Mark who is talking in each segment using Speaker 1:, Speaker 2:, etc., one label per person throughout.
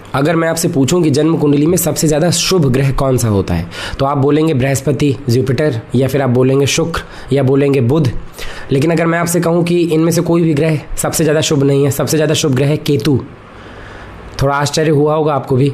Speaker 1: अगर मैं आपसे पूछूं कि जन्म कुंडली में सबसे ज़्यादा शुभ ग्रह कौन सा होता है, तो आप बोलेंगे बृहस्पति, जुपिटर, या फिर आप बोलेंगे शुक्र, या बोलेंगे बुध। लेकिन अगर मैं आपसे कहूं कि इनमें से कोई भी ग्रह सबसे ज़्यादा शुभ नहीं है, सबसे ज़्यादा शुभ ग्रह है केतु, थोड़ा आश्चर्य हुआ होगा आपको भी,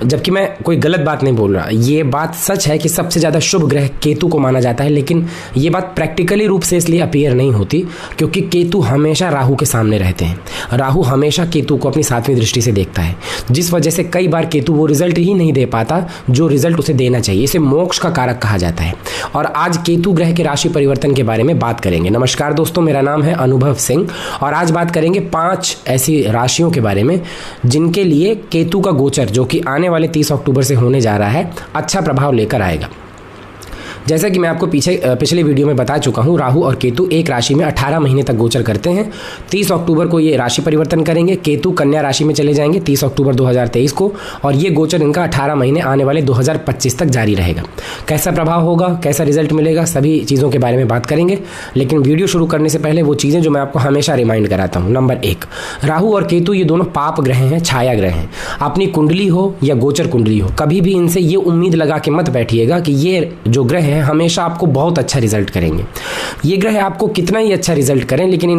Speaker 1: जबकि मैं कोई गलत बात नहीं बोल रहा। ये बात सच है कि सबसे ज़्यादा शुभ ग्रह केतु को माना जाता है, लेकिन ये बात प्रैक्टिकली रूप से इसलिए अपीयर नहीं होती क्योंकि केतु हमेशा राहु के सामने रहते हैं। राहु हमेशा केतु को अपनी 7वीं दृष्टि से देखता है, जिस वजह से कई बार केतु वो रिजल्ट ही नहीं दे पाता जो रिजल्ट उसे देना चाहिए। इसे मोक्ष का कारक कहा जाता है। और आज केतु ग्रह के राशि परिवर्तन के बारे में बात करेंगे। नमस्कार दोस्तों, मेरा नाम है अनुभव सिंह और आज बात करेंगे 5 ऐसी राशियों के बारे में जिनके लिए केतु का गोचर, जो कि आने वाले 30 अक्टूबर से होने जा रहा है, अच्छा प्रभाव लेकर आएगा। जैसा कि मैं आपको पिछले वीडियो में बता चुका हूं, राहु और केतु एक राशि में 18 महीने तक गोचर करते हैं। 30 अक्टूबर को ये राशि परिवर्तन करेंगे, केतु कन्या राशि में चले जाएंगे 30 अक्टूबर 2023 को, और ये गोचर इनका 18 महीने आने वाले 2025 तक जारी रहेगा। कैसा प्रभाव होगा, कैसा रिजल्ट मिलेगा, सभी चीज़ों के बारे में बात करेंगे। लेकिन वीडियो शुरू करने से पहले वो चीज़ें जो मैं आपको हमेशा रिमाइंड कराता हूँ। नंबर 1, राहु और केतु ये दोनों पाप ग्रह हैं, छाया ग्रह हैं। अपनी कुंडली हो या गोचर कुंडली हो, कभी भी इनसे ये उम्मीद लगा के मत बैठिएगा कि ये जो ग्रह हैं हमेशा आपको बहुत अच्छा रिजल्ट करेंगे। ये ग्रह आपको कितना ही अच्छा रिजल्ट करें, लेकिन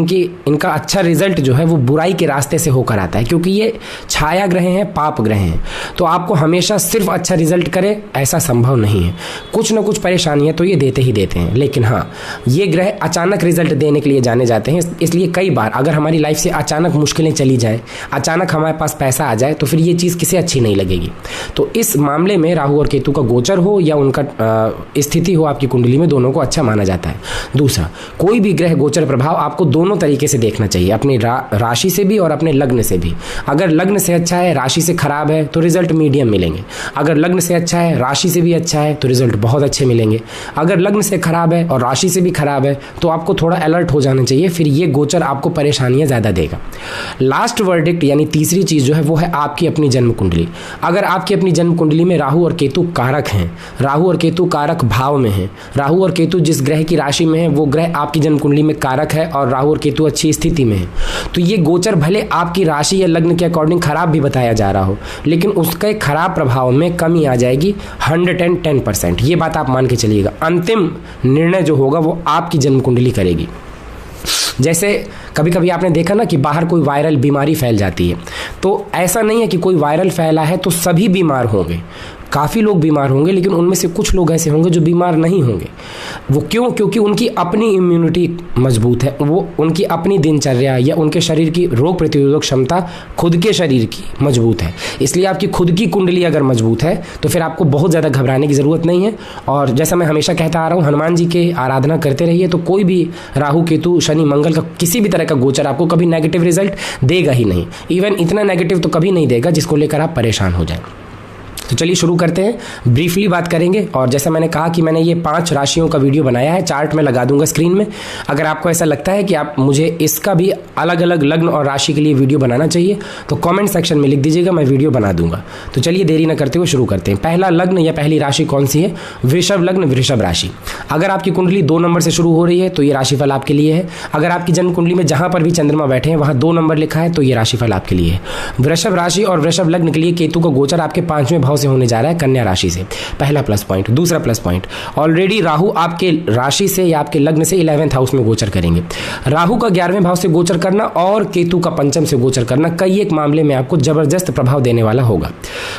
Speaker 1: इनका अच्छा रिजल्ट जो है वो बुराई के रास्ते से होकर आता है, क्योंकि ये छाया ग्रह हैं, पाप ग्रह हैं। तो आपको हमेशा सिर्फ अच्छा रिजल्ट करे ऐसा संभव नहीं है। कुछ ना कुछ परेशानियां तो ये देते ही देते हैं। लेकिन हाँ, ये ग्रह अचानक रिजल्ट देने के लिए जाने जाते हैं। इसलिए कई बार अगर हमारी लाइफ से अचानक मुश्किलें चली जाएं, अचानक हमारे पास पैसा आ जाए, तो फिर ये चीज़ किसे अच्छी नहीं लगेगी। तो इस मामले में राहु और केतु का गोचर हो या उनका स्थिति हो आपकी कुंडली में, दोनों को अच्छा माना जाता है। दूसरा, कोई भी ग्रह गोचर प्रभाव आपको दोनों तरीके से देखना चाहिए, अपनी राशि से भी और अपने लग्न से भी। अगर लग्न से अच्छा है, राशि से खराब है, तो रिजल्ट मीडियम मिलेंगे। अगर लग्न से अच्छा है, राशि से भी अच्छा है, तो रिजल्ट बहुत अच्छे मिलेंगे। अगर लग्न से खराब है और राशि से भी खराब है, तो आपको थोड़ा अलर्ट हो जाना चाहिए, फिर ये गोचर आपको परेशानियां ज़्यादा देगा। लास्ट वर्डिक्ट यानी तीसरी चीज़ जो है वो है आपकी अपनी जन्म कुंडली। अगर आपकी अपनी जन्म कुंडली में राहु और केतु कारक हैं, राहु और केतु कारक भाव में हैं, राहु और केतु जिस ग्रह की राशि में है वो ग्रह आपकी जन्म कुंडली में कारक है और राहु और केतु अच्छी स्थिति में है, तो ये गोचर भले आपकी राशि या लग्न के अकॉर्डिंग खराब भी बताया जा रहा हो, लेकिन उसके खराब प्रभाव में कमी आ जाएगी 110%। ये बात आप मान के चलिएगा। अंतिम निर्णय जो होगा वो आपकी जन्म कुंडली करेगी। जैसे कभी कभी आपने देखा ना कि बाहर कोई वायरल बीमारी फैल जाती है, तो ऐसा नहीं है कि कोई वायरल फैला है तो सभी बीमार होंगे। काफ़ी लोग बीमार होंगे, लेकिन उनमें से कुछ लोग ऐसे होंगे जो बीमार नहीं होंगे। वो क्यों? क्योंकि उनकी अपनी इम्यूनिटी मजबूत है, वो उनकी अपनी दिनचर्या या उनके शरीर की रोग प्रतिरोधक क्षमता खुद के शरीर की मजबूत है। इसलिए आपकी खुद की कुंडली अगर मजबूत है तो फिर आपको बहुत ज़्यादा घबराने की ज़रूरत नहीं है। और जैसा मैं हमेशा कहता आ रहा हूँ, हनुमान जी की आराधना करते रहिए, तो कोई भी राहु केतु शनि मंगल का किसी भी तरह का गोचर आपको कभी नेगेटिव रिजल्ट देगा ही नहीं। इवन इतना नेगेटिव तो कभी नहीं देगा जिसको लेकर आप परेशान हो जाएं। तो चलिए शुरू करते हैं। ब्रीफली बात करेंगे, और जैसा मैंने कहा कि मैंने ये 5 राशियों का वीडियो बनाया है, चार्ट में लगा दूंगा स्क्रीन में। अगर आपको ऐसा लगता है कि आप मुझे इसका भी अलग अलग लग्न और राशि के लिए वीडियो बनाना चाहिए तो कमेंट सेक्शन में लिख दीजिएगा, मैं वीडियो बना दूंगा। तो चलिए देरी न करते हुए शुरू करते हैं। पहला लग्न या पहली राशि कौन सी है? वृषभ लग्न, वृषभ राशि। अगर आपकी कुंडली 2 नंबर से शुरू हो रही है तो ये राशिफल आपके लिए है। अगर आपकी जन्म कुंडली में जहां पर भी चंद्रमा बैठे हैं वहां 2 नंबर लिखा है तो ये राशिफल आपके लिए है। वृषभ राशि और वृषभ लग्न के लिए केतु का गोचर आपके 5वें भाव से होने जा रहा है, कन्या राशि से। पहला प्लस पॉइंट। दूसरा प्लस पॉइंट, ऑलरेडी राहु आपके राशि से या आपके लग्न से 11th हाउस में गोचर करेंगे। राहु का 11वें भाव से गोचर करना और केतु का 5म से गोचर करना कई एक मामले में आपको जबरदस्त प्रभाव देने वाला होगा।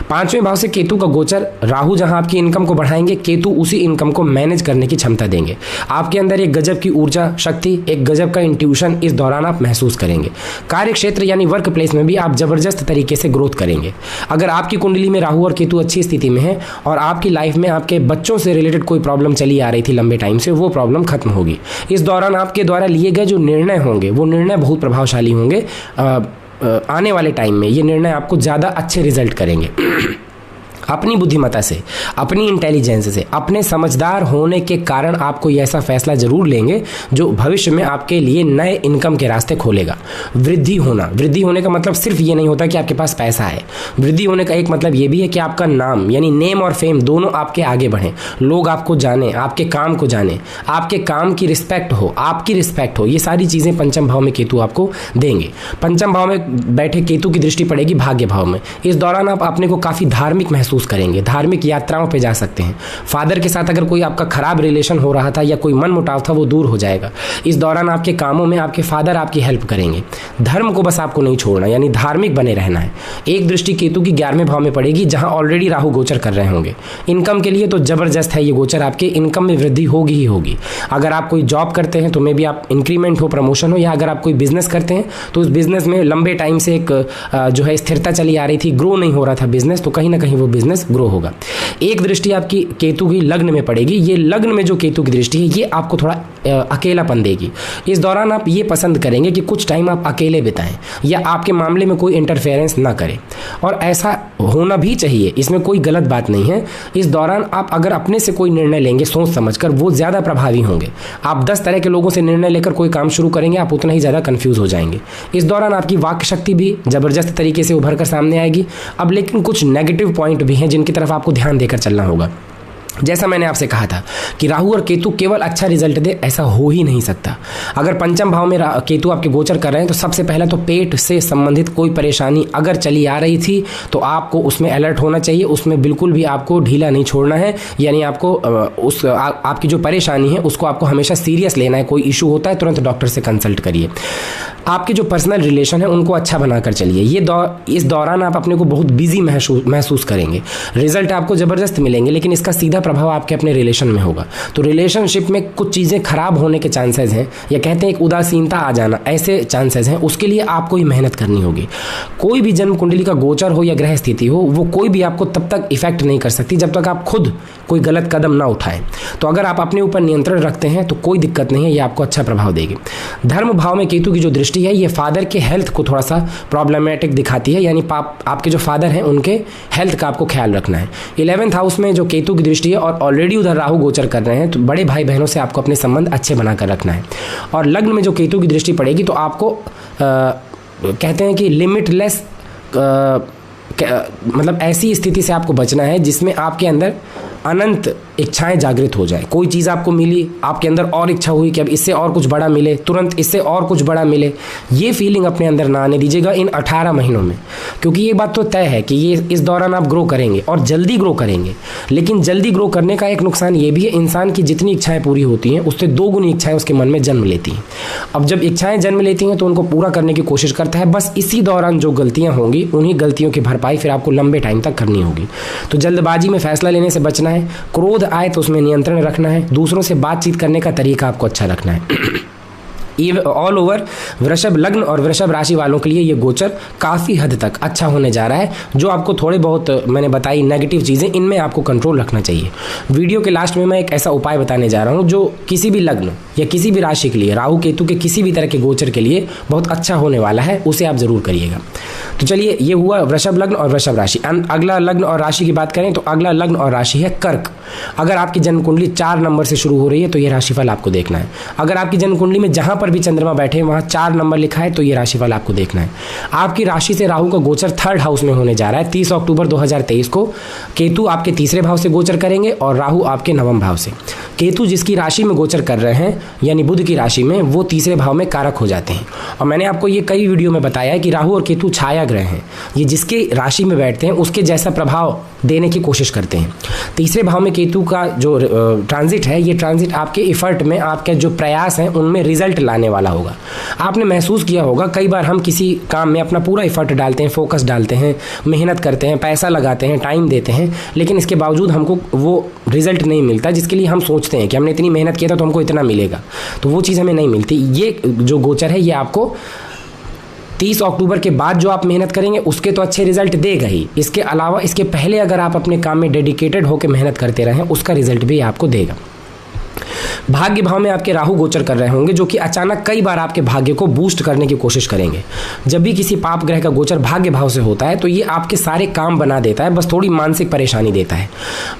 Speaker 1: 5वें भाव से केतु का गोचर, राहु जहां आपकी इनकम को बढ़ाएंगे, केतु उसी इनकम को मैनेज करने की क्षमता देंगे। आपके अंदर एक गजब की ऊर्जा शक्ति, एक गजब का इंट्यूशन इस दौरान आप महसूस करेंगे। कार्य क्षेत्र यानी वर्क प्लेस में भी आप जबरदस्त तरीके से ग्रोथ करेंगे। अगर आपकी कुंडली में राहु और केतु अच्छी स्थिति में है और आपकी लाइफ में आपके बच्चों से रिलेटेड कोई प्रॉब्लम चली आ रही थी लंबे टाइम से, वो प्रॉब्लम खत्म होगी। इस दौरान आपके द्वारा लिए गए जो निर्णय होंगे वो निर्णय बहुत प्रभावशाली होंगे। आने वाले टाइम में ये निर्णय आपको ज़्यादा अच्छे रिजल्ट करेंगे। अपनी बुद्धिमत्ता से, अपनी इंटेलिजेंस से, अपने समझदार होने के कारण आप कोई ऐसा फैसला जरूर लेंगे जो भविष्य में आपके लिए नए इनकम के रास्ते खोलेगा। वृद्धि होने का मतलब सिर्फ ये नहीं होता कि आपके पास पैसा है। वृद्धि होने का एक मतलब ये भी है कि आपका नाम यानी नेम और फेम दोनों आपके आगे बढ़ें, लोग आपको जाने, आपके काम को जाने, आपके काम की रिस्पेक्ट हो, आपकी रिस्पेक्ट हो। ये सारी चीज़ें पंचम भाव में केतु आपको देंगे। पंचम भाव में बैठे केतु की दृष्टि पड़ेगी भाग्य भाव में। इस दौरान आप अपने को काफ़ी धार्मिक महसूस करेंगे, धार्मिक यात्राओं पे जा सकते हैं। फादर के साथ अगर कोई आपका खराब रिलेशन हो रहा था या कोई मन मुटाव था वो दूर हो जाएगा। इस दौरान आपके कामों में आपके फादर आपकी हेल्प करेंगे। धर्म को बस आपको नहीं छोड़ना, यानी धार्मिक बने रहना है। एक दृष्टि केतु की 11वें भाव में पड़ेगी जहां ऑलरेडी राहु गोचर कर रहे होंगे। इनकम के लिए तो जबरदस्त है ये गोचर, आपके इनकम में वृद्धि होगी ही होगी। अगर आप कोई जॉब करते हैं तो मे भी आप इंक्रीमेंट हो, प्रमोशन हो, या अगर आप कोई बिजनेस करते हैं तो उस बिजनेस में लंबे टाइम से एक जो है स्थिरता चली आ रही थी, ग्रो नहीं हो रहा था बिजनेस, तो कहीं ना कहीं वो बिजनेस ग्रो होगा। एक दृष्टि आपकी केतु की लग्न में पड़ेगी। ये लग्न में जो केतु की दृष्टि है ये आपको थोड़ा अकेलापन देगी। इस दौरान आप ये पसंद करेंगे कि कुछ टाइम आप अकेले बिताएं या आपके मामले में कोई इंटरफेरेंस ना करे, और ऐसा होना भी चाहिए, इसमें कोई गलत बात नहीं है। इस दौरान आप अगर अपने से कोई निर्णय लेंगे सोच समझकर, वो ज़्यादा प्रभावी होंगे। आप 10 तरह के लोगों से निर्णय लेकर कोई काम शुरू करेंगे, आप उतना ही ज़्यादा कंफ्यूज हो जाएंगे। इस दौरान आपकी वाक शक्ति भी ज़बरदस्त तरीके से उभर कर सामने आएगी। अब लेकिन कुछ नेगेटिव पॉइंट भी हैं जिनकी तरफ आपको ध्यान देकर चलना होगा। जैसा मैंने आपसे कहा था कि राहु और केतु केवल अच्छा रिजल्ट दे, ऐसा हो ही नहीं सकता। अगर पंचम भाव में केतु आपके गोचर कर रहे हैं तो सबसे पहले तो पेट से संबंधित कोई परेशानी अगर चली आ रही थी तो आपको उसमें अलर्ट होना चाहिए, उसमें बिल्कुल भी आपको ढीला नहीं छोड़ना है। यानी आपको आपकी जो परेशानी है उसको आपको हमेशा सीरियस लेना है। कोई इशू होता है तुरंत डॉक्टर से कंसल्ट करिए। आपके जो पर्सनल रिलेशन है उनको अच्छा बनाकर चलिए। इस दौरान आप अपने को बहुत बिजी महसूस करेंगे। रिजल्ट आपको ज़बरदस्त मिलेंगे, लेकिन इसका सीधा प्रभाव आपके अपने रिलेशन में होगा। तो रिलेशनशिप में कुछ चीज़ें खराब होने के चांसेस हैं, या कहते हैं एक उदासीनता आ जाना, ऐसे चांसेस हैं। उसके लिए आपको ही मेहनत करनी होगी। कोई भी जन्म कुंडली का गोचर हो या ग्रह स्थिति हो, वो कोई भी आपको तब तक इफेक्ट नहीं कर सकती जब तक आप खुद कोई गलत कदम ना उठाएं। तो अगर आप अपने ऊपर नियंत्रण रखते हैं तो कोई दिक्कत नहीं है, ये आपको अच्छा प्रभाव देगी। धर्म भाव में केतु की जो दृष्टि है ये फादर के हेल्थ को थोड़ा सा प्रॉब्लमेटिक दिखाती है, यानी आपके जो फादर हैं उनके हेल्थ का आपको ख्याल रखना है। 11th हाउस में जो केतु की दृष्टि है और ऑलरेडी उधर राहु गोचर कर रहे हैं, तो बड़े भाई बहनों से आपको अपने संबंध अच्छे बनाकर रखना है। और लग्न में जो केतु की दृष्टि पड़ेगी तो आपको कहते हैं कि लिमिटलेस मतलब ऐसी स्थिति से आपको बचना है जिसमें आपके अंदर अनंत इच्छाएं जागृत हो जाए। कोई चीज़ आपको मिली, आपके अंदर और इच्छा हुई कि अब इससे और कुछ बड़ा मिले, तुरंत इससे और कुछ बड़ा मिले, ये फीलिंग अपने अंदर ना आने दीजिएगा इन 18 महीनों में। क्योंकि ये बात तो तय है कि ये इस दौरान आप ग्रो करेंगे और जल्दी ग्रो करेंगे। लेकिन जल्दी ग्रो करने का एक नुकसान ये भी है, इंसान की जितनी इच्छाएं पूरी होती हैं उससे 2 गुनी इच्छाएं उसके मन में जन्म लेती हैं। अब जब इच्छाएं जन्म लेती हैं तो उनको पूरा करने की कोशिश करता है। बस इसी दौरान जो गलतियाँ होंगी उन्हीं गलतियों की भरपाई फिर आपको लंबे टाइम तक करनी होगी। तो जल्दबाजी में फैसला लेने से बचना है। क्रोध आए तो उसमें नियंत्रण रखना है। दूसरों से बातचीत करने का तरीका आपको अच्छा रखना है। ऑल ओवर वृषभ लग्न और वृषभ राशि वालों के लिए ये गोचर काफ़ी हद तक अच्छा होने जा रहा है। जो आपको थोड़े बहुत मैंने बताई नेगेटिव चीज़ें, इनमें आपको कंट्रोल रखना चाहिए। वीडियो के लास्ट में मैं एक ऐसा उपाय बताने जा रहा हूँ जो किसी भी लग्न या किसी भी राशि के लिए, राहु केतु के किसी भी तरह के गोचर के लिए बहुत अच्छा होने वाला है, उसे आप ज़रूर करिएगा। तो चलिए, ये हुआ वृषभ लग्न और वृषभ राशि। अगला लग्न और राशि की बात करें तो अगला लग्न और राशि है कर्क। अगर आपकी जन्म कुंडली 4 नंबर से शुरू हो रही है तो ये राशिफल आपको देखना है। अगर आपकी जन्म कुंडली में जहां पर भी चंद्रमा बैठे हैं वहां 4 नंबर लिखा है तो ये राशिफल आपको देखना है। आपकी राशि से राहु का गोचर 3rd हाउस में होने जा रहा है। 30 अक्टूबर 2023 को केतु आपके तीसरे भाव से गोचर करेंगे और राहु आपके 9वें भाव से। केतु जिसकी राशि में गोचर कर रहे हैं यानी बुध की राशि में, वो तीसरे भाव में कारक हो जाते हैं। और मैंने आपको ये कई वीडियो में बताया है कि राहु और केतु छाया ग्रह हैं। ये जिसके राशि में बैठते हैं उसके जैसा प्रभाव देने की कोशिश करते हैं। तीसरे भाव में केतु का जो ट्रांजिट है, ये ट्रांजिट आपके इफर्ट में, आपके जो प्रयास हैं उनमें रिजल्ट लाने वाला होगा। आपने महसूस किया होगा कई बार हम किसी काम में अपना पूरा इफर्ट डालते हैं, फोकस डालते हैं, मेहनत करते हैं, पैसा लगाते हैं, टाइम देते हैं, लेकिन इसके बावजूद हमको वो रिजल्ट नहीं मिलता जिसके लिए हम सोचते हैं कि हमने इतनी मेहनत किया था तो हमको इतना मिलेगा, तो वो चीज़ हमें नहीं मिलती। ये जो गोचर है ये आपको 30 अक्टूबर के बाद जो आप मेहनत करेंगे उसके तो अच्छे रिजल्ट देगा ही, इसके अलावा इसके पहले अगर आप अपने काम में डेडिकेटेड होकर मेहनत करते रहें उसका रिजल्ट भी आपको देगा। भाग्य भाव में आपके राहु गोचर कर रहे होंगे, जो कि अचानक कई बार आपके भाग्य को बूस्ट करने की कोशिश करेंगे। जब भी किसी पाप ग्रह का गोचर भाग्य भाव से होता है तो ये आपके सारे काम बना देता है, बस थोड़ी मानसिक परेशानी देता है।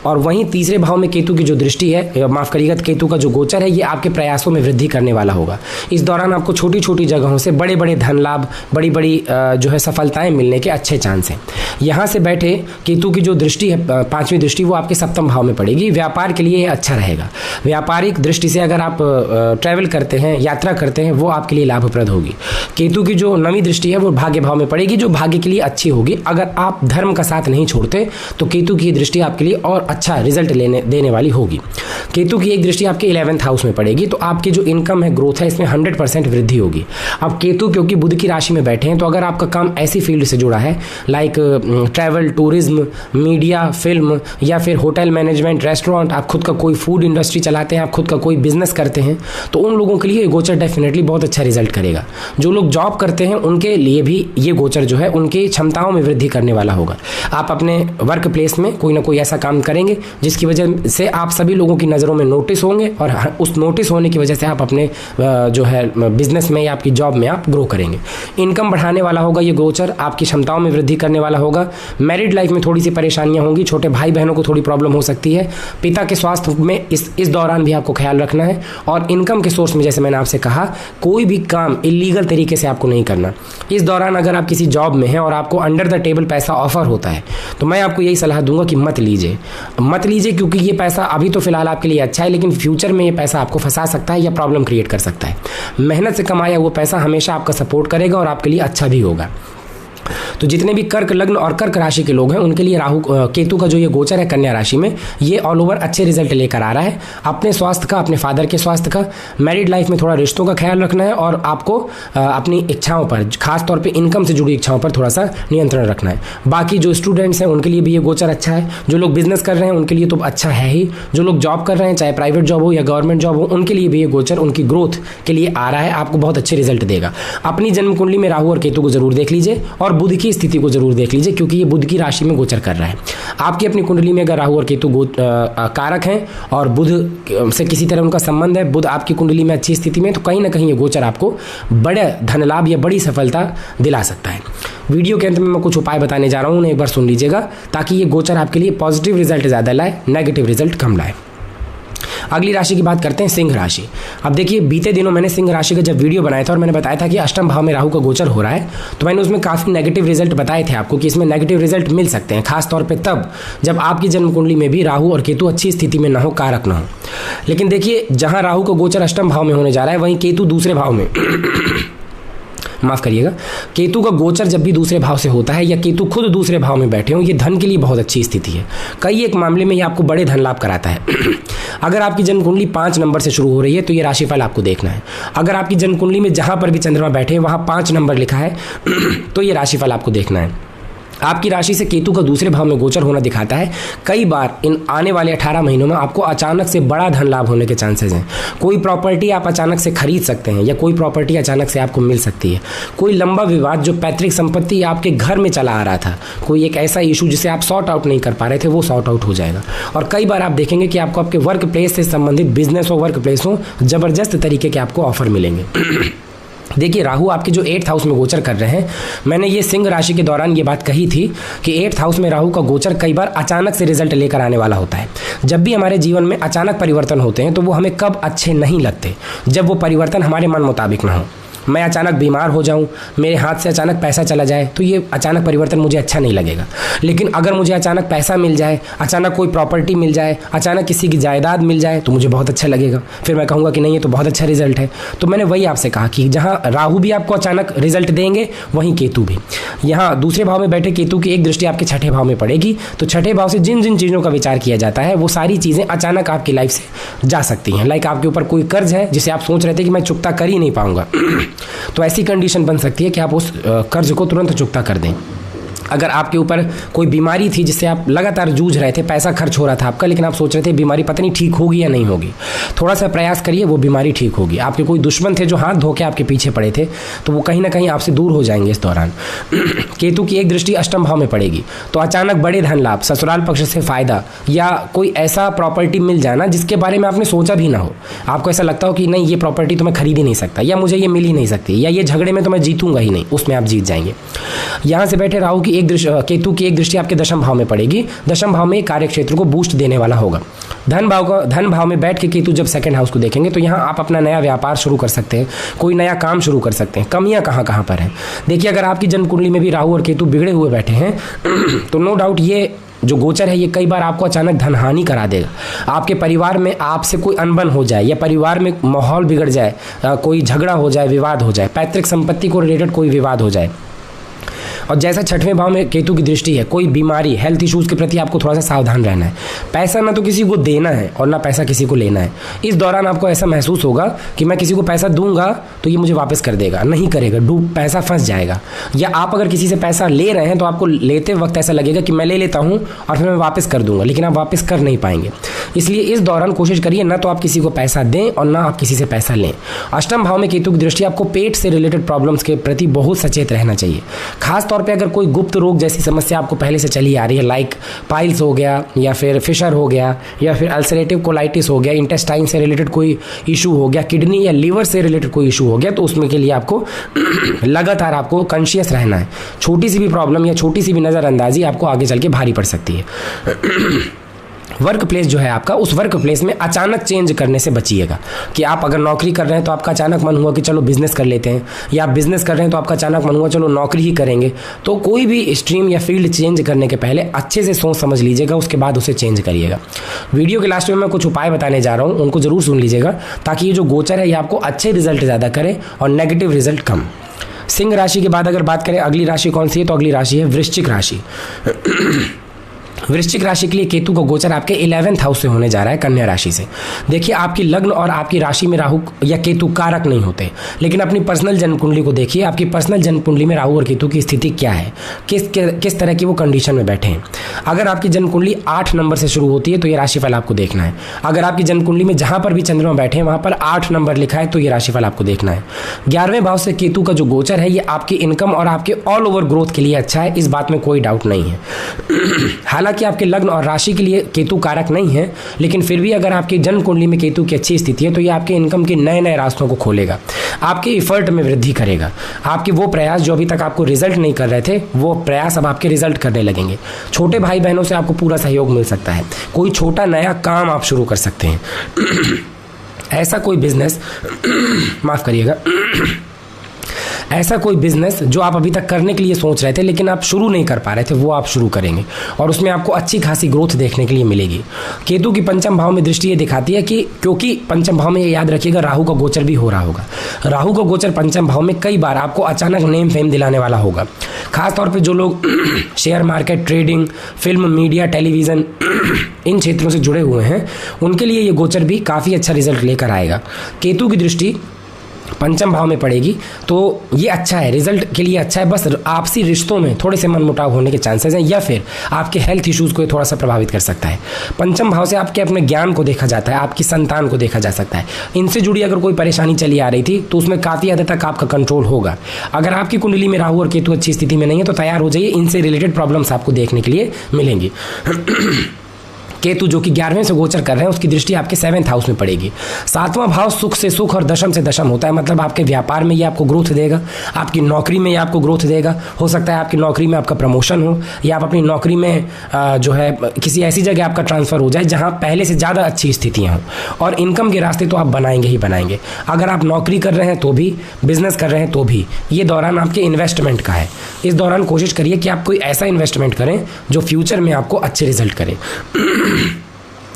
Speaker 1: और वहीं तीसरे भाव में केतु की जो दृष्टि है, माफ करिएगा, केतु का जो गोचर है, ये आपके प्रयासों में वृद्धि करने वाला होगा। इस दौरान आपको छोटी छोटी जगहों से बड़े बड़े धन लाभ, बड़ी बड़ी जो है सफलताएं मिलने के अच्छे चांस हैं। यहाँ से बैठे केतु की जो दृष्टि है, पांचवी दृष्टि, वो आपके सप्तम भाव में पड़ेगी। व्यापार के लिए अच्छा रहेगा। व्यापारिक दृष्टि से अगर आप ट्रैवल करते हैं, यात्रा करते हैं, वो आपके लिए लाभप्रद होगी। केतु की जो नवी दृष्टि है वो भाग्य भाव में पड़ेगी, जो भाग्य के लिए अच्छी होगी। अगर आप धर्म का साथ नहीं छोड़ते तो केतु की दृष्टि आपके लिए और अच्छा रिजल्ट देने वाली होगी। केतु की एक दृष्टि आपके 11th हाउस में पड़ेगी, तो आपकी जो इनकम है, ग्रोथ है, इसमें 100% वृद्धि होगी। अब केतु क्योंकि बुध की राशि में बैठे हैं, तो अगर आपका काम ऐसी फील्ड से जुड़ा है like travel, tourism, media, film या फिर होटल मैनेजमेंट, रेस्टोरेंट, आप खुद का कोई फूड इंडस्ट्री चलाते हैं, आप खुद का कोई बिजनेस करते हैं, तो उन लोगों के लिए ये गोचर डेफिनेटली बहुत अच्छा रिजल्ट करेगा। जो लोग जॉब करते हैं उनके लिए भी ये गोचर जो है उनकी क्षमताओं में वृद्धि करने वाला होगा। आप अपने वर्क प्लेस में कोई ना कोई ऐसा काम करेंगे जिसकी वजह से आप सभी लोगों की नज़रों में नोटिस होंगे, और उस नोटिस होने की वजह से आप अपने जो है बिजनेस में या आपकी जॉब में आप ग्रो करेंगे। इनकम बढ़ाने वाला होगा ये गोचर, आपकी क्षमताओं में वृद्धि करने वाला होगा। मैरिड लाइफ में थोड़ी सी परेशानियां होंगी, छोटे भाई बहनों को थोड़ी प्रॉब्लम हो सकती है। पिता के स्वास्थ्य में इस दौरान भी आपको ख्याल रखना है। और इनकम के सोर्स में जैसे मैंने आपसे कहा, कोई भी काम इलीगल तरीके से आपको नहीं करना। इस दौरान अगर आप किसी जॉब में हैं और आपको अंडर द टेबल पैसा ऑफर होता है, तो मैं आपको यही सलाह दूंगा कि मत लीजिए, क्योंकि ये पैसा अभी तो फिलहाल आपके लिए अच्छा है, लेकिन फ्यूचर में ये पैसा आपको फंसा सकता है या प्रॉब्लम क्रिएट कर सकता है। मेहनत से कमाया वो पैसा हमेशा आपका सपोर्ट करेगा और आपके लिए अच्छा भी होगा। तो जितने भी कर्क लग्न और कर्क राशि के लोग हैं उनके लिए केतु का जो ये गोचर है कन्या राशि में, ये ऑल ओवर अच्छे रिजल्ट लेकर आ रहा है। अपने स्वास्थ्य का, अपने फादर के स्वास्थ्य का, मैरिड लाइफ में थोड़ा रिश्तों का ख्याल रखना है, और आपको अपनी इच्छाओं पर, खास तौर पे इनकम से जुड़ी इच्छाओं पर थोड़ा सा नियंत्रण रखना है। बाकी जो स्टूडेंट्स हैं उनके लिए भी ये गोचर अच्छा है। जो लोग बिजनेस कर रहे हैं उनके लिए तो अच्छा है ही। जो लोग जॉब कर रहे हैं, चाहे प्राइवेट जॉब हो या गवर्नमेंट जॉब हो, उनके लिए भी ये गोचर उनकी ग्रोथ के लिए आ रहा है, आपको बहुत अच्छे रिजल्ट देगा। अपनी जन्म कुंडली में राहु और केतु को जरूर देख लीजिए, और बुध की स्थिति को जरूर देख लीजिए, क्योंकि ये बुध की राशि में गोचर कर रहा है। आपकी अपनी कुंडली में अगर राहु और केतु कारक हैं और बुध से किसी तरह उनका संबंध है, बुध आपकी कुंडली में अच्छी स्थिति में, तो कहीं ना कहीं ये गोचर आपको बड़े धन लाभ या बड़ी सफलता दिला सकता है। वीडियो के अंत में मैं कुछ उपाय बताने जा रहा हूँ, उन्हें एक बार सुन लीजिएगा, ताकि ये गोचर आपके लिए पॉजिटिव रिजल्ट ज़्यादा लाए, नेगेटिव रिजल्ट कम लाए। अगली राशि की बात करते हैं, सिंह राशि। अब देखिए, बीते दिनों मैंने सिंह राशि का जब वीडियो बनाया था और मैंने बताया था कि अष्टम भाव में राहु का गोचर हो रहा है, तो मैंने उसमें काफ़ी नेगेटिव रिजल्ट बताए थे आपको कि इसमें नेगेटिव रिजल्ट मिल सकते हैं, खास तौर पे तब जब आपकी जन्म कुंडली में भी राहु और केतु अच्छी स्थिति में ना हो, कारक ना हो। लेकिन देखिए, जहाँ राहु का गोचर अष्टम भाव में होने जा रहा है, वहीं केतु दूसरे भाव में माफ़ करिएगा, केतु का गोचर जब भी दूसरे भाव से होता है या केतु खुद दूसरे भाव में बैठे हो, ये धन के लिए बहुत अच्छी स्थिति है। कई एक मामले में ये आपको बड़े धन लाभ कराता है। अगर आपकी जन्म कुंडली 5 नंबर से शुरू हो रही है तो ये राशिफल आपको देखना है। अगर आपकी जन्म कुंडली में जहाँ पर भी चंद्रमा बैठे हैं वहाँ 5 नंबर लिखा है तो ये राशिफल आपको देखना है। आपकी राशि से केतु का दूसरे भाव में गोचर होना दिखाता है कई बार इन आने वाले 18 महीनों में आपको अचानक से बड़ा धन लाभ होने के चांसेस हैं। कोई प्रॉपर्टी आप अचानक से खरीद सकते हैं या कोई प्रॉपर्टी अचानक से आपको मिल सकती है। कोई लंबा विवाद जो पैतृक संपत्ति आपके घर में चला आ रहा था, कोई एक ऐसा इशू जिसे आप सॉर्ट आउट नहीं कर पा रहे थे, वो सॉर्ट आउट हो जाएगा। और कई बार आप देखेंगे कि आपको आपके वर्क प्लेस से संबंधित बिजनेस हो, वर्क प्लेस हो, जबरदस्त तरीके के आपको ऑफर मिलेंगे। देखिए, राहु आपके जो 8th हाउस में गोचर कर रहे हैं, मैंने ये सिंह राशि के दौरान ये बात कही थी कि 8th हाउस में राहु का गोचर कई बार अचानक से रिजल्ट लेकर आने वाला होता है। जब भी हमारे जीवन में अचानक परिवर्तन होते हैं तो वो हमें कब अच्छे नहीं लगते, जब वो परिवर्तन हमारे मन मुताबिक ना हो। मैं अचानक बीमार हो जाऊं, मेरे हाथ से अचानक पैसा चला जाए, तो ये अचानक परिवर्तन मुझे अच्छा नहीं लगेगा। लेकिन अगर मुझे अचानक पैसा मिल जाए, अचानक कोई प्रॉपर्टी मिल जाए, अचानक किसी की जायदाद मिल जाए, तो मुझे बहुत अच्छा लगेगा। फिर मैं कहूँगा कि नहीं, ये तो बहुत अच्छा रिजल्ट है। तो मैंने वही आपसे कहा कि जहाँ राहु भी आपको अचानक रिजल्ट देंगे, वहीं केतु भी। यहाँ दूसरे भाव में बैठे केतु की एक दृष्टि आपके 6ठे भाव में पड़ेगी, तो 6ठे भाव से जिन जिन चीज़ों का विचार किया जाता है वो सारी चीज़ें अचानक आपकी लाइफ से जा सकती हैं। लाइक आपके ऊपर कोई कर्ज है जिसे आप सोच रहे थे कि मैं चुकता कर ही नहीं पाऊंगा, तो ऐसी कंडीशन बन सकती है कि आप उस कर्ज को तुरंत चुकता कर दें। अगर आपके ऊपर कोई बीमारी थी जिससे आप लगातार जूझ रहे थे, पैसा खर्च हो रहा था आपका, लेकिन आप सोच रहे थे बीमारी पता नहीं ठीक होगी या नहीं होगी, थोड़ा सा प्रयास करिए, वो बीमारी ठीक होगी। आपके कोई दुश्मन थे जो हाथ धो के आपके पीछे पड़े थे, तो वो कहीं ना कहीं आपसे दूर हो जाएंगे इस दौरान। केतु की एक दृष्टि अष्टम भाव में पड़ेगी, तो अचानक बड़े धन लाभ, ससुराल पक्ष से फायदा, या कोई ऐसा प्रॉपर्टी मिल जाना जिसके बारे में आपने सोचा भी ना हो। आपको ऐसा लगता हो कि नहीं, ये प्रॉपर्टी तो मैं खरीद ही नहीं सकता, या मुझे ये मिल ही नहीं सकती, या ये झगड़े में तो मैं जीतूंगा ही नहीं, उसमें आप जीत जाएंगे। यहाँ से बैठे राहु की केतु की एक दृष्टि आपके दशम भाव में पड़ेगी। दशम भाव में कार्य क्षेत्र को बूस्ट देने वाला होगा। धन भाव में बैठ के केतु जब सेकंड हाउस को देखेंगे तो यहाँ आप अपना नया व्यापार शुरू कर सकते हैं, कोई नया काम शुरू कर सकते हैं। कमियां कहाँ कहाँ पर हैं देखिए, अगर आपकी जन्म कुंडली में भी राहु और केतु बिगड़े हुए बैठे हैं तो नो डाउट ये जो गोचर है ये कई बार आपको अचानक धन हानि करा देगा। आपके परिवार में आपसे कोई अनबन हो जाए, या परिवार में माहौल बिगड़ जाए, कोई झगड़ा हो जाए, विवाद हो जाए, पैतृक संपत्ति को रिलेटेड कोई विवाद हो जाए। और जैसा छठवें भाव में केतु की दृष्टि है, कोई बीमारी, हेल्थ इश्यूज़ के प्रति आपको थोड़ा सा सावधान रहना है। पैसा ना तो किसी को देना है और ना पैसा किसी को लेना है। इस दौरान आपको ऐसा महसूस होगा कि मैं किसी को पैसा दूंगा तो ये मुझे वापस कर देगा, नहीं करेगा, पैसा फंस जाएगा। या आप अगर किसी से पैसा ले रहे हैं तो आपको लेते वक्त ऐसा लगेगा कि मैं ले लेता हूँ और फिर मैं वापस कर दूंगा, लेकिन आप वापस कर नहीं पाएंगे। इसलिए इस दौरान कोशिश करिए ना तो आप किसी को पैसा दें और ना आप किसी से पैसा लें। अष्टम भाव में केतु की दृष्टि, आपको पेट से रिलेटेड प्रॉब्लम्स के प्रति बहुत सचेत रहना चाहिए। खास तौर पे अगर कोई गुप्त रोग जैसी समस्या आपको पहले से चली आ रही है, लाइक पाइल्स हो गया, या फिर फिशर हो गया, या फिर अल्सरेटिव कोलाइटिस हो गया, इंटेस्टाइन से रिलेटेड कोई इशू हो गया, किडनी या लीवर से रिलेटेड कोई इशू हो गया, तो उसमें के लिए आपको लगातार आपको कॉन्शियस रहना है। छोटी सी भी प्रॉब्लम या छोटी सी भी नज़रअंदाजी आपको आगे चल के भारी पड़ सकती है। वर्क प्लेस जो है आपका, उस वर्क प्लेस में अचानक चेंज करने से बचिएगा। कि आप अगर नौकरी कर रहे हैं तो आपका अचानक मन हुआ कि चलो बिजनेस कर लेते हैं, या आप बिजनेस कर रहे हैं तो आपका अचानक मन हुआ चलो नौकरी ही करेंगे। तो कोई भी स्ट्रीम या फील्ड चेंज करने के पहले अच्छे से सोच समझ लीजिएगा, उसके बाद उसे चेंज करिएगा। वीडियो के लास्ट में मैं कुछ उपाय बताने जा रहा हूँ, उनको जरूर सुन लीजिएगा, ताकि ये जो गोचर है ये आपको अच्छे रिजल्ट ज़्यादा करे और नेगेटिव रिजल्ट कम। सिंह राशि के बाद अगर बात करें अगली राशि कौन सी है, तो अगली राशि है वृश्चिक राशि। वृश्चिक राशि के लिए केतु का गोचर आपके 11th हाउस से होने जा रहा है, कन्या राशि से। देखिए, आपकी लग्न और आपकी राशि में राहु या केतु कारक नहीं होते, लेकिन अपनी पर्सनल जन्म कुंडली को देखिए। आपकी पर्सनल जन्म कुंडली में राहु और केतु की स्थिति क्या है, किस तरह की वो कंडीशन में बैठे हैं। अगर आपकी जन्म कुंडली 8 नंबर से शुरू होती है तो ये राशिफल आपको देखना है। अगर आपकी जन्म कुंडली में जहां पर भी चंद्रमा बैठे हैं वहां पर 8 नंबर लिखा है तो ये राशिफल आपको देखना है। 11वें भाव से केतु का जो गोचर है ये आपकी इनकम और आपके ऑल ओवर ग्रोथ के लिए अच्छा है, इस बात में कोई डाउट नहीं है। हालांकि आपके लग्न और राशि के लिए केतु कारक नहीं है, लेकिन फिर भी अगर आपकी जन्म कुंडली में केतु की अच्छी स्थिति है तो ये आपके इनकम के नए नए रास्तों को खोलेगा, आपके इफर्ट में वृद्धि करेगा। आपके वो प्रयास जो अभी तक आपको रिजल्ट नहीं कर रहे थे, वो प्रयास अब आपके रिजल्ट करने लगेंगे। छोटे भाई बहनों से आपको पूरा सहयोग मिल सकता है। कोई छोटा नया काम आप शुरू कर सकते हैं। ऐसा कोई बिजनेस माफ करिएगा, ऐसा कोई बिजनेस जो आप अभी तक करने के लिए सोच रहे थे लेकिन आप शुरू नहीं कर पा रहे थे, वो आप शुरू करेंगे और उसमें आपको अच्छी खासी ग्रोथ देखने के लिए मिलेगी। केतु की पंचम भाव में दृष्टि ये दिखाती है कि क्योंकि पंचम भाव में ये याद रखिएगा राहु का गोचर भी हो रहा होगा। राहु का गोचर पंचम भाव में कई बार आपको अचानक नेम फेम दिलाने वाला होगा। खासतौर पर जो लोग share market, trading, film, media, television इन क्षेत्रों से जुड़े हुए हैं उनके लिए ये गोचर भी काफ़ी अच्छा रिजल्ट लेकर आएगा। केतु की दृष्टि पंचम भाव में पड़ेगी तो ये अच्छा है, रिजल्ट के लिए अच्छा है। बस आपसी रिश्तों में थोड़े से मनमुटाव होने के चांसेस हैं, या फिर आपके हेल्थ इश्यूज़ को थोड़ा सा प्रभावित कर सकता है। पंचम भाव से आपके अपने ज्ञान को देखा जाता है, आपकी संतान को देखा जा सकता है। इनसे जुड़ी अगर कोई परेशानी चली आ रही थी तो उसमें काफ़ी हद तक आपका कंट्रोल होगा। अगर आपकी कुंडली में राहु और केतु अच्छी स्थिति में नहीं है तो तैयार हो जाइए, इनसे रिलेटेड प्रॉब्लम्स आपको देखने के लिए मिलेंगी। केतु जो कि 11वें से गोचर कर रहे हैं उसकी दृष्टि आपके 7th हाउस में पड़ेगी। 7वां भाव सुख से सुख और दशम से दशम होता है, मतलब आपके व्यापार में ये आपको ग्रोथ देगा, आपकी नौकरी में ये आपको ग्रोथ देगा। हो सकता है आपकी नौकरी में आपका प्रमोशन हो, या आप अपनी नौकरी में जो है किसी ऐसी जगह आपका ट्रांसफ़र हो जाए जहाँ पहले से ज़्यादा अच्छी स्थितियाँ हों, और इनकम के रास्ते तो आप बनाएंगे ही बनाएंगे। अगर आप नौकरी कर रहे हैं तो भी, बिजनेस कर रहे हैं तो भी, ये दौरान आपके इन्वेस्टमेंट का है। इस दौरान कोशिश करिए कि आप कोई ऐसा इन्वेस्टमेंट करें जो फ्यूचर में आपको अच्छे रिजल्ट करे।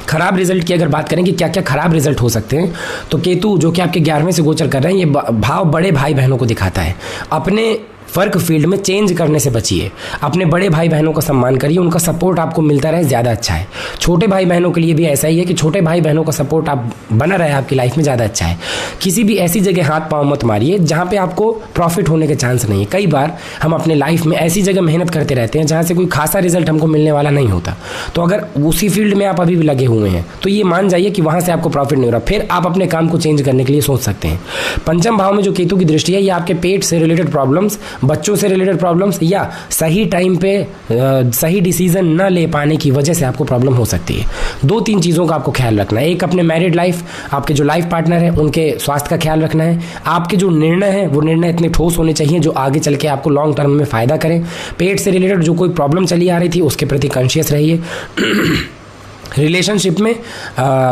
Speaker 1: खराब रिजल्ट की अगर बात करें कि क्या क्या खराब रिजल्ट हो सकते हैं, तो केतु जो कि आपके 11वें से गोचर कर रहे हैं ये भाव बड़े भाई बहनों को दिखाता है। अपने वर्क फील्ड में चेंज करने से बचिए। अपने बड़े भाई बहनों का सम्मान करिए, उनका सपोर्ट आपको मिलता रहे, ज़्यादा अच्छा है। छोटे भाई बहनों के लिए भी ऐसा ही है कि छोटे भाई बहनों का सपोर्ट आप बना रहे आपकी लाइफ में, ज़्यादा अच्छा है। किसी भी ऐसी जगह हाथ पाँव मत मारिए जहाँ पे आपको प्रॉफिट होने के चांस नहीं है। कई बार हम अपने लाइफ में ऐसी जगह मेहनत करते रहते हैं जहाँ से कोई खासा रिजल्ट हमको मिलने वाला नहीं होता। तो अगर उसी फील्ड में आप अभी भी लगे हुए हैं तो ये मान जाइए कि वहाँ से आपको प्रॉफिट नहीं हो रहा, फिर आप अपने काम को चेंज करने के लिए सोच सकते हैं। पंचम भाव में जो केतु की दृष्टि है, ये आपके पेट से रिलेटेड प्रॉब्लम्स, बच्चों से रिलेटेड प्रॉब्लम्स या सही टाइम पे सही डिसीजन न ले पाने की वजह से आपको प्रॉब्लम हो सकती है। 2-3 चीज़ों का आपको ख्याल रखना है। एक, अपने मैरिड लाइफ, आपके जो लाइफ पार्टनर है उनके स्वास्थ्य का ख्याल रखना है। आपके जो निर्णय है वो निर्णय इतने ठोस होने चाहिए जो आगे चल के आपको लॉन्ग टर्म में फ़ायदा करें। पेट से रिलेटेड जो कोई प्रॉब्लम चली आ रही थी उसके प्रति कॉन्शियस रहिए। रिलेशनशिप में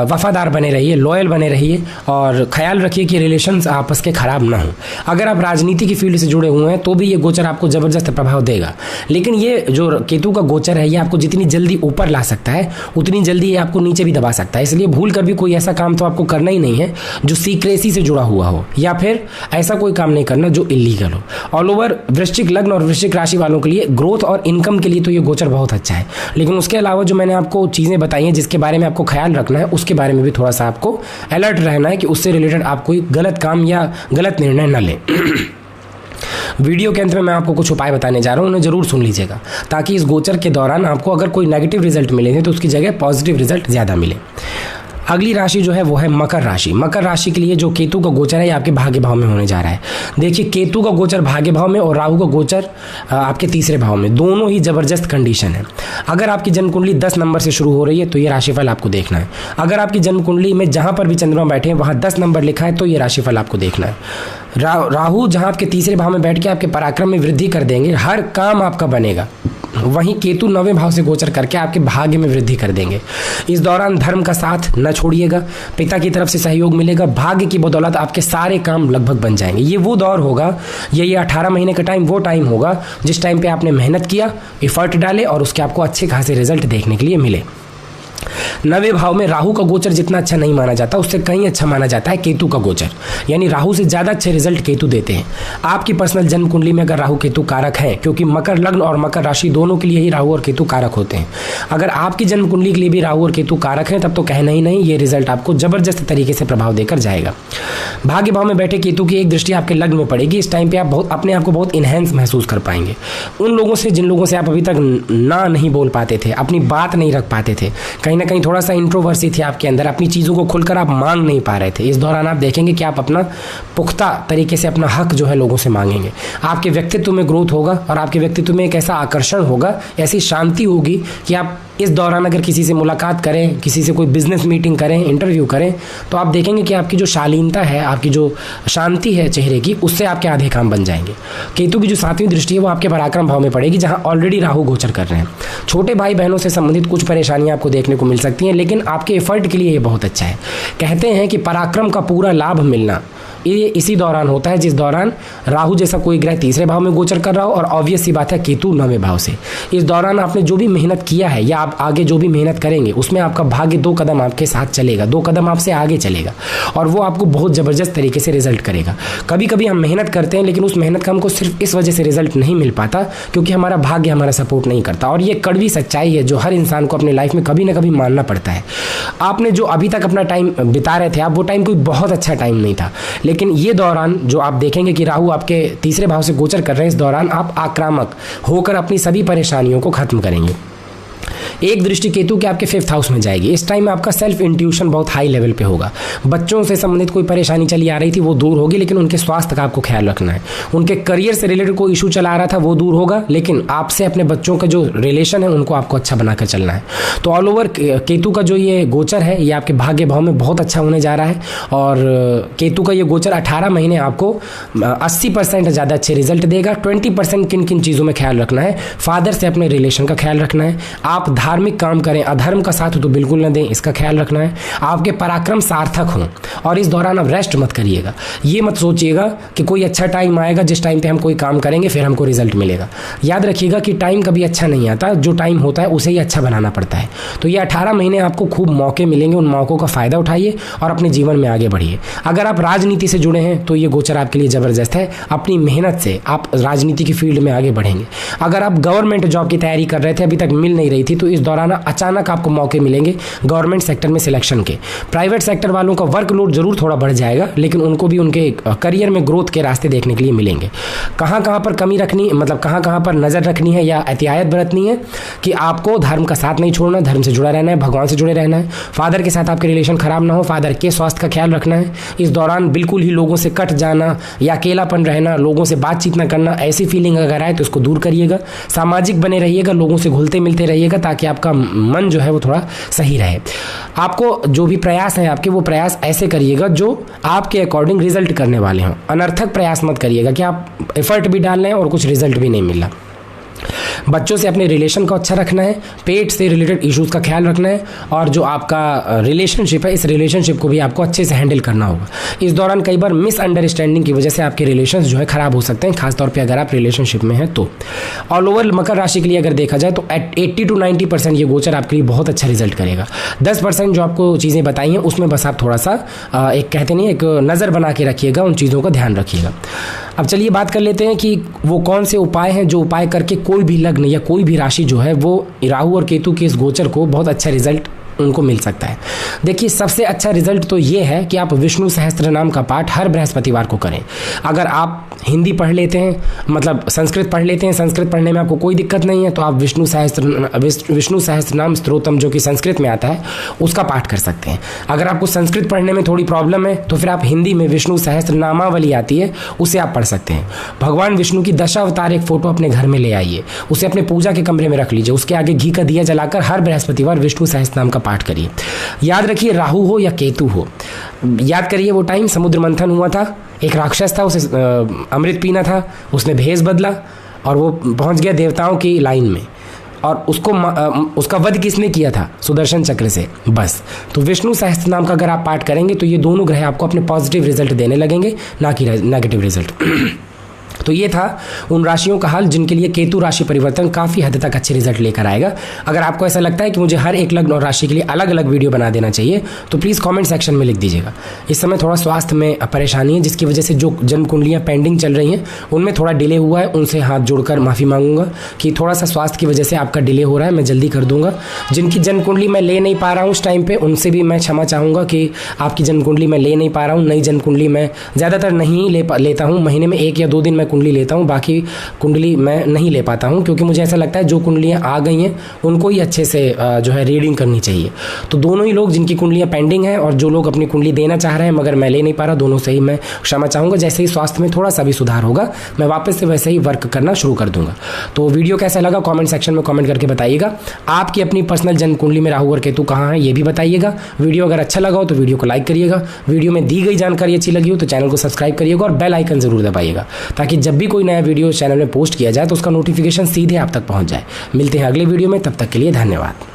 Speaker 1: वफादार बने रहिए, लॉयल बने रहिए और ख्याल रखिए कि रिलेशंस आपस के ख़राब ना हो। अगर आप राजनीति की फील्ड से जुड़े हुए हैं तो भी ये गोचर आपको ज़बरदस्त प्रभाव देगा, लेकिन ये जो केतु का गोचर है ये आपको जितनी जल्दी ऊपर ला सकता है उतनी जल्दी ये आपको नीचे भी दबा सकता है। इसलिए भूल कर भी कोई ऐसा काम तो आपको करना ही नहीं है जो सीक्रेसी से जुड़ा हुआ हो, या फिर ऐसा कोई काम नहीं करना जो इलीगल हो। ऑल ओवर वृश्चिक लग्न और वृश्चिक राशि वालों के लिए ग्रोथ और इनकम के लिए तो ये गोचर बहुत अच्छा है, लेकिन उसके अलावा जो मैंने आपको चीज़ें बताई हैं जिसके बारे में आपको ख्याल रखना है उसके बारे में भी थोड़ा सा आपको अलर्ट रहना है कि उससे रिलेटेड आप कोई गलत काम या गलत निर्णय न लें। वीडियो के अंत में मैं आपको कुछ उपाय बताने जा रहा हूँ, उन्हें जरूर सुन लीजिएगा ताकि इस गोचर के दौरान आपको अगर कोई नेगेटिव रिजल्ट मिले तो उसकी जगह पॉजिटिव रिजल्ट ज़्यादा मिले। अगली राशि जो है वो है मकर राशि। मकर राशि के लिए जो केतु का गोचर है ये आपके भाग्य भाव में होने जा रहा है। देखिए, केतु का गोचर भाग्य भाव में और राहु का गोचर आपके तीसरे भाव में, दोनों ही जबरदस्त कंडीशन है। अगर आपकी जन्म कुंडली 10 नंबर से शुरू हो रही है तो ये राशिफल आपको देखना है। अगर आपकी जन्म कुंडली में जहाँ पर भी चंद्रमा बैठे हैं वहाँ 10 नंबर लिखा है तो ये राशिफल आपको देखना है। राहु जहाँ आपके तीसरे भाव में बैठ के आपके पराक्रम में वृद्धि कर देंगे, हर काम आपका बनेगा। वहीं केतु 9वें भाव से गोचर करके आपके भाग्य में वृद्धि कर देंगे। इस दौरान धर्म का साथ न छोड़िएगा, पिता की तरफ से सहयोग मिलेगा, भाग्य की बदौलत आपके सारे काम लगभग बन जाएंगे। ये वो दौर होगा, ये 18 महीने का टाइम वो टाइम होगा जिस टाइम पे आपने मेहनत किया, एफर्ट डाले और उसके आपको अच्छे खासे रिजल्ट देखने के लिए मिले। 9वें भाव में राहु का गोचर जितना अच्छा नहीं माना जाता उससे कहीं अच्छा माना जाता है केतु का गोचर, यानी राहु से ज़्यादा अच्छे रिजल्ट केतु देते हैं। आपकी पर्सनल जन्म कुंडली में अगर राहु केतु कारक हैं, क्योंकि मकर लग्न और मकर राशि दोनों के लिए ही राहु और केतु कारक होते हैं, अगर आपकी जन्म कुंडली के लिए भी राहु और केतु कारक हैं तब तो कहना ही नहीं, ये रिजल्ट आपको जबरदस्त तरीके से प्रभाव देकर जाएगा। भाग्य भाव में बैठे केतु की एक दृष्टि आपके लग्न में पड़ेगी। इस टाइम पे आप बहुत अपने आप को बहुत इनहेंस महसूस कर पाएंगे। उन लोगों से जिन लोगों से आप अभी तक ना नहीं बोल पाते थे, अपनी बात नहीं रख पाते थे, कहीं ना कहीं थोड़ा सा इंट्रोवर्सी थी आपके अंदर, अपनी चीज़ों को खुलकर आप मांग नहीं पा रहे थे, इस दौरान आप देखेंगे कि आप अपना पुख्ता तरीके से अपना हक जो है लोगों से मांगेंगे। आपके व्यक्तित्व में ग्रोथ होगा और आपके व्यक्तित्व में एक ऐसा आकर्षण होगा, ऐसी शांति होगी कि आप इस दौरान अगर किसी से मुलाकात करें, किसी से कोई बिजनेस मीटिंग करें, इंटरव्यू करें, तो आप देखेंगे कि आपकी जो शालीनता है, आपकी जो शांति है चेहरे की, उससे आपके आधे काम बन जाएंगे। केतु की जो 7वीं दृष्टि है वो आपके पराक्रम भाव में पड़ेगी, जहां ऑलरेडी राहु गोचर कर रहे हैं। छोटे भाई बहनों से संबंधित कुछ परेशानियां आपको देखने को मिल सकती हैं, लेकिन आपके एफर्ट के लिए ये बहुत अच्छा है। कहते हैं कि पराक्रम का पूरा लाभ मिलना ये इसी दौरान होता है जिस दौरान राहु जैसा कोई ग्रह तीसरे भाव में गोचर कर रहा हो, और ऑब्वियस सी बात है केतु 9वें भाव से। इस दौरान आपने जो भी मेहनत किया है या आप आगे जो भी मेहनत करेंगे उसमें आपका भाग्य 2 कदम आपके साथ चलेगा, 2 कदम आपसे आगे चलेगा और वो आपको बहुत ज़बरदस्त तरीके से रिजल्ट करेगा। कभी कभी हम मेहनत करते हैं लेकिन उस मेहनत का हमको सिर्फ इस वजह से रिजल्ट नहीं मिल पाता क्योंकि हमारा भाग्य हमारा सपोर्ट नहीं करता, और ये कड़वी सच्चाई है जो हर इंसान को अपने लाइफ में कभी ना कभी मानना पड़ता है। आपने जो अभी तक अपना टाइम बिता रहे थे, आप वो टाइम कोई बहुत अच्छा टाइम नहीं था, लेकिन ये दौरान जो आप देखेंगे कि राहु आपके तीसरे भाव से गोचर कर रहे हैं, इस दौरान आप आक्रामक होकर अपनी सभी परेशानियों को खत्म करेंगे। एक दृष्टि केतु के आपके 5th हाउस में जाएगी। इस टाइम में आपका सेल्फ इंट्यूशन बहुत हाई लेवल पे होगा। बच्चों से संबंधित कोई परेशानी चली आ रही थी वो दूर होगी, लेकिन उनके स्वास्थ्य का आपको ख्याल रखना है। उनके करियर से रिलेटेड कोई इशू चला आ रहा था वो दूर होगा, लेकिन आपसे अपने बच्चों का जो रिलेशन है उनको आपको अच्छा बनाकर चलना है। तो ऑल ओवर केतु का जो ये गोचर है ये आपके भाग्य भाव में बहुत अच्छा होने जा रहा है, और केतु का ये गोचर 18 महीने आपको 80% ज़्यादा अच्छे रिजल्ट देगा। 20% किन किन चीज़ों में ख्याल रखना है, फादर से अपने रिलेशन का ख्याल रखना है। आप धार्मिक काम करें, अधर्म का साथ तो बिल्कुल ना दें, इसका ख्याल रखना है। आपके पराक्रम सार्थक हों और इस दौरान आप रेस्ट मत करिएगा। ये मत सोचिएगा कि कोई अच्छा टाइम आएगा जिस टाइम पे हम कोई काम करेंगे फिर हमको रिजल्ट मिलेगा। याद रखिएगा कि टाइम कभी अच्छा नहीं आता, जो टाइम होता है उसे ही अच्छा बनाना पड़ता है। तो ये 18 महीने आपको खूब मौके मिलेंगे, उन मौक़ों का फ़ायदा उठाइए और अपने जीवन में आगे बढ़िए। अगर आप राजनीति से जुड़े हैं तो ये गोचर आपके लिए ज़बरदस्त है। अपनी मेहनत से आप राजनीति की फील्ड में आगे बढ़ेंगे। अगर आप गवर्नमेंट जॉब की तैयारी कर रहे थे, अभी तक मिल नहीं रही थी, तो इस दौरान अचानक आपको मौके मिलेंगे गवर्नमेंट सेक्टर में सिलेक्शन के। प्राइवेट सेक्टर वालों का वर्कलोड जरूर थोड़ा बढ़ जाएगा, लेकिन उनको भी उनके करियर में ग्रोथ के रास्ते देखने के लिए मिलेंगे। कहाँ कहाँ पर कमी रखनी, मतलब कहाँ कहाँ पर नज़र रखनी है या एहतियात बरतनी है कि आपको धर्म का साथ नहीं छोड़ना, धर्म से जुड़ा रहना है, भगवान से जुड़े रहना है। फादर के साथ आपके रिलेशन खराब ना हो, फादर के स्वास्थ्य का ख्याल रखना है। इस दौरान बिल्कुल ही लोगों से कट जाना या अकेलापन रहना, लोगों से बातचीत ना करना, ऐसी फीलिंग अगर आए तो उसको दूर करिएगा। सामाजिक बने रहिएगा, लोगों से घुलते मिलते रहिएगा ताकि आपका मन जो है वो थोड़ा सही रहे। आपको जो भी प्रयास है आपके, वो प्रयास ऐसे करिएगा जो आपके अकॉर्डिंग रिजल्ट करने वाले हों। अनर्थक प्रयास मत करिएगा कि आप एफर्ट भी डाल रहे हैं और कुछ रिजल्ट भी नहीं मिला। बच्चों से अपने रिलेशन को अच्छा रखना है, पेट से रिलेटेड इश्यूज़ का ख्याल रखना है और जो आपका रिलेशनशिप है, इस रिलेशनशिप को भी आपको अच्छे से हैंडल करना होगा। इस दौरान कई बार मिसअंडरस्टैंडिंग की वजह से आपके रिलेशंस जो है ख़राब हो सकते हैं, खासतौर पे अगर आप रिलेशनशिप में हैं तो। ऑल ओवर मकर राशि के लिए अगर देखा जाए तो 80 to 90% ये गोचर आपके लिए बहुत अच्छा रिजल्ट करेगा। 10% जो आपको चीज़ें बताई हैं उसमें बस आप थोड़ा सा एक कहते नहीं, एक नज़र बना के रखिएगा, उन चीज़ों का ध्यान रखिएगा। अब चलिए बात कर लेते हैं कि वो कौन से उपाय हैं जो उपाय करके कोई भी लग्न या कोई भी राशि जो है वो राहु और केतु के इस गोचर को बहुत अच्छा रिजल्ट उनको मिल सकता है। देखिए, सबसे अच्छा रिजल्ट तो ये है कि आप विष्णु सहस्त्र नाम का पाठ हर बृहस्पतिवार को करें। अगर आप हिंदी पढ़ लेते हैं, मतलब संस्कृत पढ़ लेते हैं, संस्कृत पढ़ने में आपको कोई दिक्कत नहीं है, तो आप विष्णु सहस्त्र नाम स्तोत्रम जो कि संस्कृत में आता है उसका पाठ कर सकते हैं। अगर आपको संस्कृत पढ़ने में थोड़ी प्रॉब्लम है तो फिर आप हिंदी में विष्णु सहस्त्र नामावली आती है, उसे आप पढ़ सकते हैं। भगवान विष्णु की दशावतार एक फोटो अपने घर में ले आइए, उसे अपने पूजा के कमरे में रख लीजिए, उसके आगे घी का दिया जलाकर हर बृहस्पतिवार विष्णु सहस्त्र नाम का पाठ करिए। याद रखिए, राहु हो या केतु हो, याद करिए वो टाइम समुद्र मंथन हुआ था, एक राक्षस था, उसे अमृत पीना था, उसने भेष बदला और वो पहुंच गया देवताओं की लाइन में और उसका वध किसने किया था? सुदर्शन चक्र से। बस, तो विष्णु सहस्त्र नाम का अगर आप पाठ करेंगे तो ये दोनों ग्रह आपको अपने पॉजिटिव रिजल्ट देने लगेंगे, ना कि नेगेटिव रिजल्ट। तो ये था उन राशियों का हाल जिनके लिए केतु राशि परिवर्तन काफ़ी हद तक अच्छे रिजल्ट लेकर आएगा। अगर आपको ऐसा लगता है कि मुझे हर एक लग्न और राशि के लिए अलग अलग वीडियो बना देना चाहिए तो प्लीज़ कमेंट सेक्शन में लिख दीजिएगा। इस समय थोड़ा स्वास्थ्य में परेशानी है, जिसकी वजह से जो जन्म कुंडलियाँ पेंडिंग चल रही हैं उनमें थोड़ा डिले हुआ है, उनसे हाथ जोड़कर माफ़ी मांगूंगा कि थोड़ा सा स्वास्थ्य की वजह से आपका डिले हो रहा है, मैं जल्दी कर दूंगा। जिनकी जन्म कुंडली मैं ले नहीं पा रहा हूँ उस टाइम पर, उनसे भी मैं क्षमा चाहूँगा कि आपकी जन्म कुंडली मैं ले नहीं पा रहा हूँ। नई जन्म कुंडली मैं ज़्यादातर नहीं लेता हूँ, महीने में 1 या 2 दिन मैं कुंडली लेता हूँ, बाकी कुंडली मैं नहीं ले पाता हूं, क्योंकि मुझे ऐसा लगता है जो कुंडलियां आ गई हैं उनको ही अच्छे से जो है रीडिंग करनी चाहिए। तो दोनों ही लोग जिनकी कुंडलियां पेंडिंग हैं और जो लोग अपनी कुंडली देना चाह रहे हैं मगर मैं ले नहीं पा रहा, दोनों से ही मैं क्षमा चाहूँगा। जैसे ही स्वास्थ्य में थोड़ा सा भी सुधार होगा मैं वापस से वैसे ही वर्क करना शुरू कर दूंगा। तो वीडियो कैसा लगा कॉमेंट सेक्शन में कॉमेंट करके बताइएगा। आपकी अपनी पर्सनल जन्म कुंडली में राहु और केतु कहाँ है ये भी बताइएगा। वीडियो अगर अच्छा लगा हो तो वीडियो को लाइक करिएगा। वीडियो में दी गई जानकारी अच्छी लगी हो तो चैनल को सब्सक्राइब करिएगा और बेल आइकन जरूर दबाइएगा, ताकि जब भी कोई नया वीडियो चैनल में पोस्ट किया जाए तो उसका नोटिफिकेशन सीधे आप तक पहुंच जाए। मिलते हैं अगले वीडियो में, तब तक के लिए धन्यवाद।